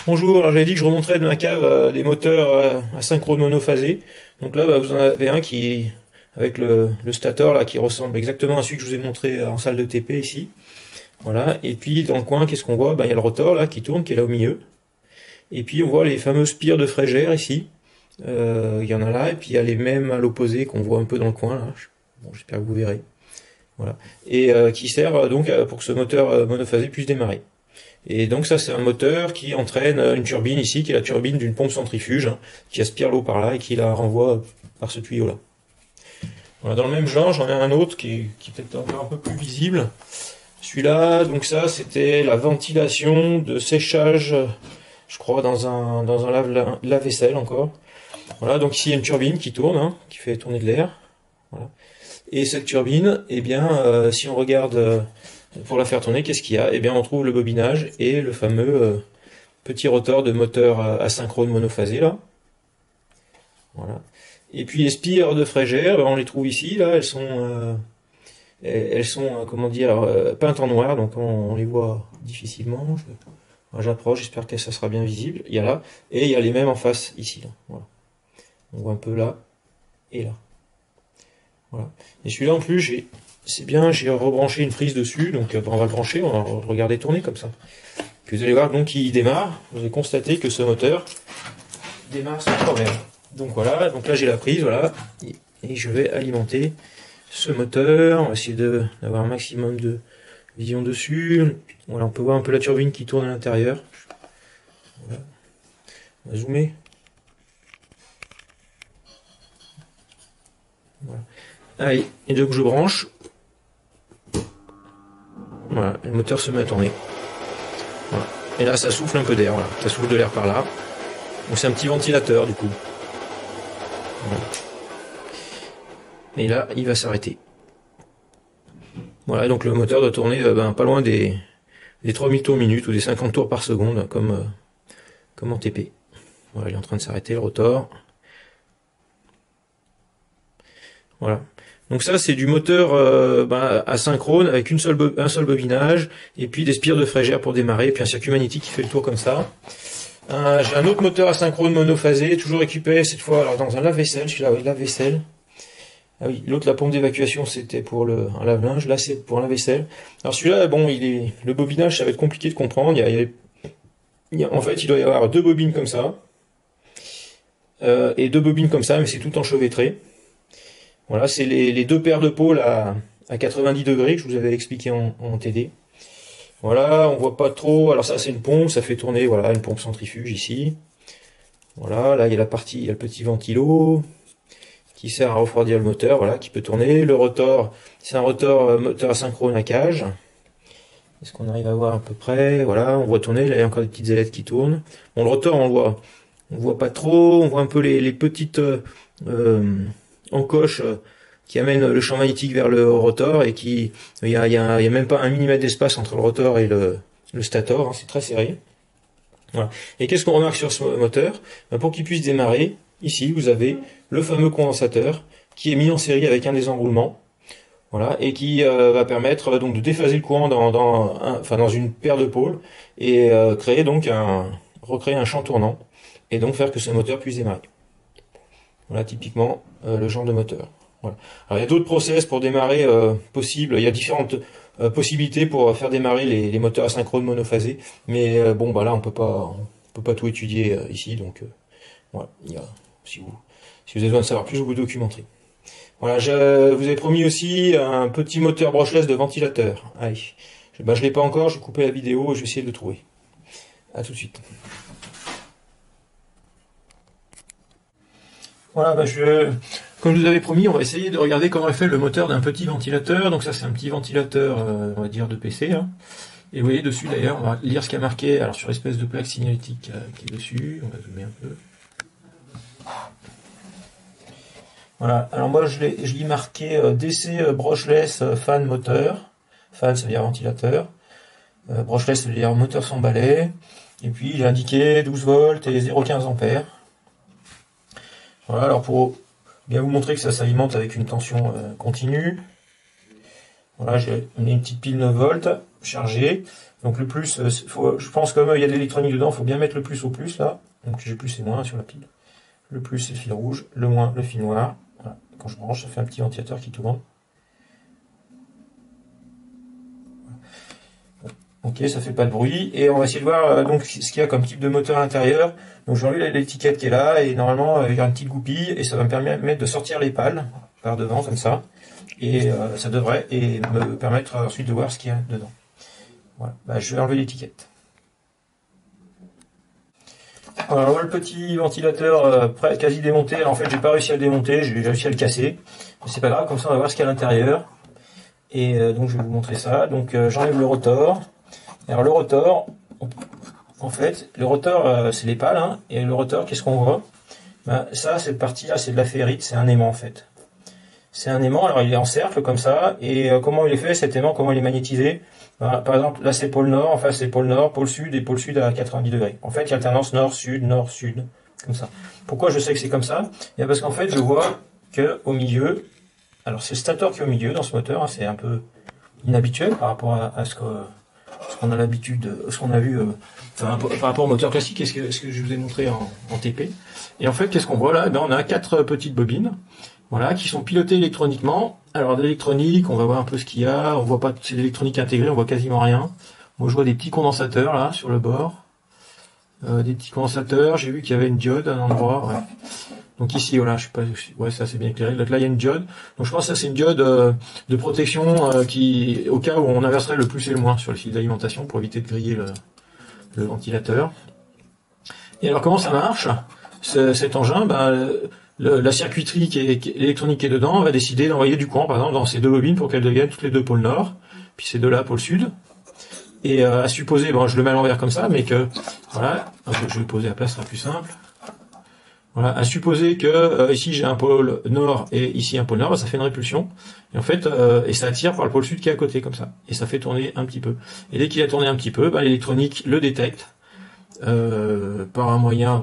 Bonjour, alors j'avais dit que je remonterais de ma cave des moteurs asynchrone monophasés. Donc là, vous en avez un qui, avec le stator là, qui ressemble exactement à celui que je vous ai montré en salle de TP ici. Voilà. Et puis dans le coin, qu'est-ce qu'on voit? Il y a le rotor là qui tourne, qui est là au milieu. Et puis on voit les fameuses spires de Frégère ici. Il y en a là, et puis il y a les mêmes à l'opposé qu'on voit un peu dans le coin là. Bon, j'espère que vous verrez. Voilà. Et qui sert donc pour que ce moteur monophasé puisse démarrer. Et donc ça c'est un moteur qui entraîne une turbine ici, qui est la turbine d'une pompe centrifuge, qui aspire l'eau par là et qui la renvoie par ce tuyau là. Voilà, dans le même genre, j'en ai un autre qui est peut-être encore un peu plus visible. Celui-là, donc ça c'était la ventilation de séchage, je crois, dans un lave-vaisselle encore. Voilà, donc ici il y a une turbine qui tourne, hein, qui fait tourner de l'air. Voilà. Et cette turbine, eh bien, si on regarde pour la faire tourner, qu'est-ce qu'il y a? Eh bien, on trouve le bobinage et le fameux petit rotor de moteur asynchrone monophasé là. Voilà. Et puis les spires de Frégère, on les trouve ici. Là, elles sont comment dire, peintes en noir, donc on les voit difficilement. J'approche, j'espère que ça sera bien visible. Il y a là, et il y a les mêmes en face ici. Là. Voilà. On voit un peu là et là. Voilà. Et celui-là en plus, c'est bien, j'ai rebranché une prise dessus, donc on va le brancher, on va le regarder tourner comme ça. Puis vous allez voir donc il démarre, vous allez constater que ce moteur démarre sans problème. Donc voilà, donc là j'ai la prise, voilà, et je vais alimenter ce moteur, on va essayer d'avoir un maximum de vision dessus. Voilà, on peut voir un peu la turbine qui tourne à l'intérieur. Voilà. On va zoomer. Voilà. Allez, et donc je branche. Voilà, le moteur se met à tourner. Voilà. Et là ça souffle un peu d'air, voilà. Ça souffle de l'air par là. Donc c'est un petit ventilateur du coup. Voilà. Et là il va s'arrêter. Voilà, donc le moteur doit tourner pas loin des 3000 tours minute ou des 50 tours par seconde comme en TP. Voilà, il est en train de s'arrêter le rotor. Voilà. Donc ça c'est du moteur asynchrone avec un seul bobinage et puis des spires de Frégère pour démarrer, et puis un circuit magnétique qui fait le tour comme ça. J'ai un autre moteur asynchrone monophasé, toujours équipé cette fois alors dans un lave-vaisselle, celui-là oui, lave-vaisselle. Ah oui, l'autre la pompe d'évacuation c'était pour un lave-linge, là c'est pour un lave-vaisselle. Alors celui-là, bon, le bobinage ça va être compliqué de comprendre, en fait il doit y avoir deux bobines comme ça, et deux bobines comme ça, mais c'est tout enchevêtré. Voilà, c'est les deux paires de pôles à 90 degrés que je vous avais expliqué en TD. Voilà, on voit pas trop. Alors ça c'est une pompe, ça fait tourner, voilà, une pompe centrifuge ici. Voilà, là il y a il y a le petit ventilo qui sert à refroidir le moteur, voilà, qui peut tourner. Le rotor, c'est un rotor moteur asynchrone à cage. Est-ce qu'on arrive à voir à peu près? Voilà, on voit tourner, là il y a encore des petites ailettes qui tournent. Bon, le rotor on voit pas trop, on voit un peu les petites encoches qui amènent le champ magnétique vers le rotor, et il y a même pas un millimètre d'espace entre le rotor et le stator, hein, c'est très serré. Voilà. Et qu'est-ce qu'on remarque sur ce moteur? Pour qu'il puisse démarrer, ici vous avez le fameux condensateur qui est mis en série avec un des enroulements, voilà, et qui va permettre donc de déphaser le courant dans une paire de pôles et recréer un champ tournant, et donc faire que ce moteur puisse démarrer. Voilà typiquement le genre de moteur. Voilà. Alors il y a d'autres process pour démarrer possibles. Il y a différentes possibilités pour faire démarrer les moteurs asynchrones monophasés, mais bon bah là on peut pas tout étudier ici, donc voilà. Si vous avez besoin de savoir plus, vous vous documenterez. Voilà, je vous ai promis aussi un petit moteur brushless de ventilateur. Allez, je l'ai pas encore, je vais couper la vidéo et je vais essayer de le trouver. À tout de suite. Voilà, comme je vous avais promis, on va essayer de regarder comment est fait le moteur d'un petit ventilateur. Donc ça c'est un petit ventilateur, on va dire de PC. Hein. Et vous voyez dessus d'ailleurs, on va lire ce qu'il y a marqué alors sur l'espèce de plaque signalétique qui est dessus. On va zoomer un peu. Voilà, alors moi je lis marqué DC brushless fan moteur. Fan ça veut dire ventilateur. Brushless ça veut dire moteur sans balai. Et puis il est indiqué 12 volts et 0,15 ampères. Voilà, alors pour bien vous montrer que ça s'alimente avec une tension continue, voilà, j'ai mis une petite pile 9 volts, chargé. Donc le plus, je pense comme il y a de l'électronique dedans, il faut bien mettre le plus au plus là. Donc j'ai plus et moins sur la pile. Le plus c'est le fil rouge, le moins le fil noir. Voilà. Quand je branche, ça fait un petit ventilateur qui tourne. Ok, ça fait pas de bruit. Et on va essayer de voir donc ce qu'il y a comme type de moteur à l'intérieur. Donc j'ai enlevé l'étiquette qui est là et normalement il y a une petite goupille et ça va me permettre de sortir les pales par devant comme ça. Et ça devrait me permettre ensuite de voir ce qu'il y a dedans. Voilà, bah, je vais enlever l'étiquette. Alors voilà le petit ventilateur quasi démonté. Alors, en fait, j'ai pas réussi à le démonter, j'ai réussi à le casser. Mais c'est pas grave, comme ça on va voir ce qu'il y a à l'intérieur. Et donc je vais vous montrer ça. Donc j'enlève le rotor. Alors le rotor, en fait, le rotor c'est les pales, hein, et le rotor, qu'est-ce qu'on voit? Ben, ça, cette partie-là, c'est de la ferrite, c'est un aimant en fait. C'est un aimant, alors il est en cercle comme ça, et comment il est fait cet aimant, comment il est magnétisé? Ben, par exemple, là c'est pôle nord, en face c'est pôle nord, pôle sud et pôle sud à 90 degrés. En fait, il y a alternance nord-sud, comme ça. Pourquoi je sais que c'est comme ça? Et parce qu'en fait, je vois que au milieu, alors c'est le stator qui est au milieu dans ce moteur, hein, c'est un peu inhabituel par rapport à ce qu'on a l'habitude, ce qu'on a vu par rapport au moteur classique et ce que je vous ai montré en TP. Et en fait, qu'est-ce qu'on voit là? Ben, on a 4 petites bobines, voilà, qui sont pilotées électroniquement. Alors d'électronique, on va voir un peu ce qu'il y a. On voit pas, c'est de l'électronique intégrée, on voit quasiment rien. Moi, je vois des petits condensateurs là sur le bord, des petits condensateurs. J'ai vu qu'il y avait une diode à un endroit. Ouais. Donc ici, voilà, je sais pas, ouais, ça c'est bien éclairé. Donc là, il y a une diode. Donc je pense que ça c'est une diode de protection qui, au cas où on inverserait le plus et le moins sur le fil d'alimentation pour éviter de griller le ventilateur. Et alors comment ça marche cet engin? Ben, la circuiterie l'électronique qui est dedans va décider d'envoyer du courant, par exemple, dans ces 2 bobines pour qu'elles deviennent toutes les 2 pôles nord, puis ces 2 là pôle sud. Et à supposer, bon, je le mets à l'envers comme ça, mais que, voilà, je vais le poser à la place, ce sera plus simple. Voilà, à supposer que ici j'ai un pôle nord et ici un pôle nord, bah, ça fait une répulsion. Et en fait, et ça attire par le pôle sud qui est à côté comme ça. Et ça fait tourner un petit peu. Et dès qu'il a tourné un petit peu, bah, l'électronique le détecte par un moyen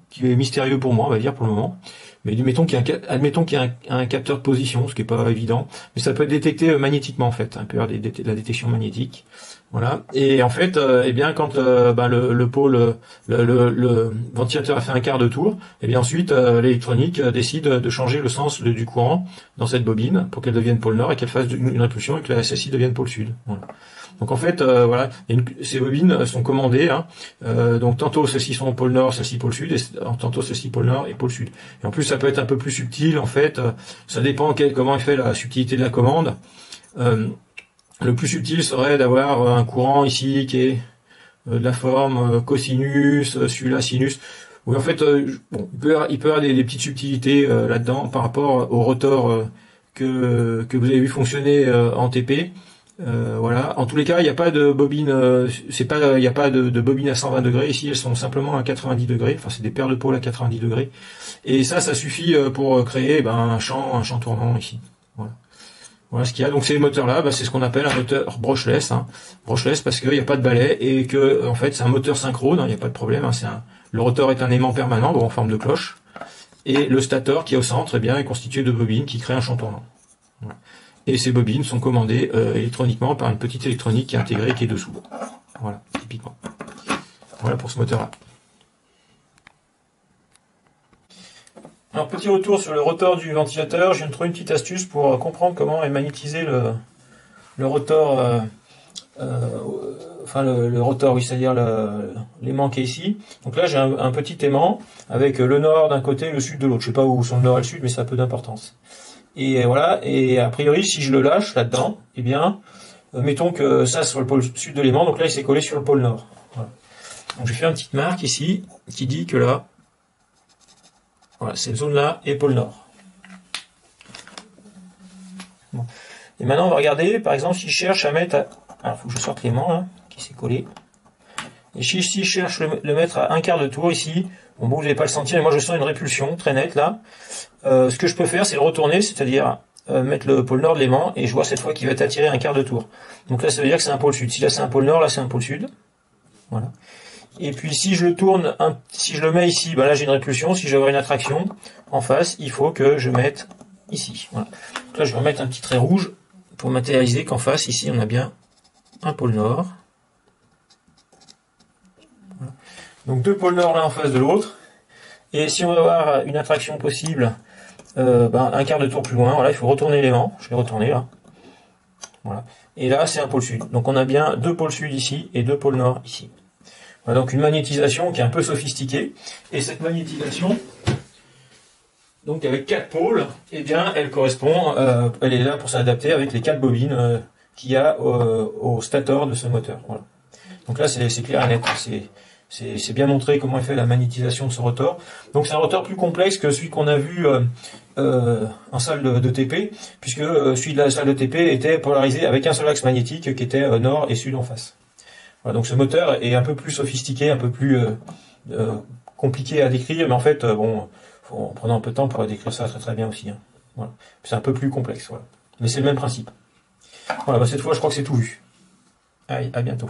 qui est mystérieux pour moi, on va dire pour le moment. Mais admettons qu'il y a un capteur de position, ce qui est pas évident, mais ça peut être détecté magnétiquement en fait, un peu la détection magnétique. Voilà. Et en fait, eh bien, quand le pôle, le ventilateur a fait un quart de tour, eh bien ensuite l'électronique décide de changer le sens du courant dans cette bobine pour qu'elle devienne pôle nord et qu'elle fasse une répulsion et que celle-ci devienne pôle sud. Voilà. Donc en fait, voilà, ces bobines sont commandées. Hein, donc tantôt ceux-ci sont au pôle nord, ceux-ci pôle sud, et tantôt ceux-ci pôle nord et pôle sud. Et en plus, ça peut être un peu plus subtil. En fait, ça dépend comment est fait la subtilité de la commande. Le plus subtil serait d'avoir un courant ici qui est de la forme cosinus, celui-là sinus. Oui, en fait, bon, il peut y avoir des petites subtilités là-dedans par rapport au rotor que vous avez vu fonctionner en TP. Voilà. En tous les cas, il n'y a pas de bobine, il n'y a pas de bobine à 120 degrés. Ici, elles sont simplement à 90 degrés. Enfin, c'est des paires de pôles à 90 degrés. Et ça suffit pour créer un champ tournant ici. Voilà. Voilà ce qu'il y a. Donc ces moteurs-là, c'est ce qu'on appelle un moteur brushless. Hein. Brushless parce qu'il n'y a pas de balai et que en fait c'est un moteur synchrone. Il n'y a pas de problème. Hein. Le rotor est un aimant permanent, en forme de cloche. Et le stator qui est au centre, eh bien, est constitué de bobines qui créent un champ tournant. Voilà. Et ces bobines sont commandées électroniquement par une petite électronique qui est intégrée, qui est dessous. Voilà, typiquement. Voilà pour ce moteur-là. Alors, petit retour sur le rotor du ventilateur. Je viens de trouver une petite astuce pour comprendre comment est magnétisé le rotor, le rotor, oui, c'est-à-dire l'aimant qui est ici. Donc là, j'ai un petit aimant avec le nord d'un côté et le sud de l'autre. Je sais pas où sont le nord et le sud, mais ça a peu d'importance. Et voilà, et a priori, si je le lâche là-dedans, eh bien, mettons que ça sur le pôle sud de l'aimant, donc là, il s'est collé sur le pôle nord. Voilà. Donc, j'ai fait une petite marque ici qui dit que là, voilà, cette zone-là est pôle nord. Bon. Et maintenant, on va regarder, par exemple, si je cherche à mettre... Alors, il faut que je sorte l'aimant, là, qui s'est collé. Et si je cherche le mettre à un quart de tour, ici, bon, vous n'allez pas le sentir, mais moi, je sens une répulsion très nette, là. Ce que je peux faire, c'est le retourner, c'est-à-dire mettre le pôle nord de l'aimant, et je vois cette fois qu'il va être attiré un quart de tour. Donc là, ça veut dire que c'est un pôle sud. Si là, c'est un pôle nord, là, c'est un pôle sud. Voilà. Et puis si je le tourne, si je le mets ici, là j'ai une répulsion. Si je veux avoir une attraction en face, il faut que je mette ici. Voilà. Donc là je vais remettre un petit trait rouge pour matérialiser qu'en face, ici, on a bien un pôle nord. Voilà. Donc deux pôles nord l'un en face de l'autre. Et si on veut avoir une attraction possible, un quart de tour plus loin, voilà, il faut retourner l'élément. Je vais retourner là. Voilà. Et là, c'est un pôle sud. Donc on a bien deux pôles sud ici et deux pôles nord ici. Voilà, donc une magnétisation qui est un peu sophistiquée. Et cette magnétisation, donc avec 4 pôles, eh bien, elle correspond, elle est là pour s'adapter avec les 4 bobines qu'il y a au stator de ce moteur. Voilà. Donc là, c'est clair et net. C'est bien montré comment est fait la magnétisation de ce rotor. Donc c'est un rotor plus complexe que celui qu'on a vu en salle de TP, puisque celui de la salle de TP était polarisé avec un seul axe magnétique qui était nord et sud en face. Voilà, donc ce moteur est un peu plus sophistiqué, un peu plus compliqué à décrire, mais en fait, bon, en prenant un peu de temps pour décrire ça très très bien aussi. Hein. Voilà. C'est un peu plus complexe, voilà. Mais c'est le même principe. Voilà, cette fois je crois que c'est tout vu. Allez, à bientôt.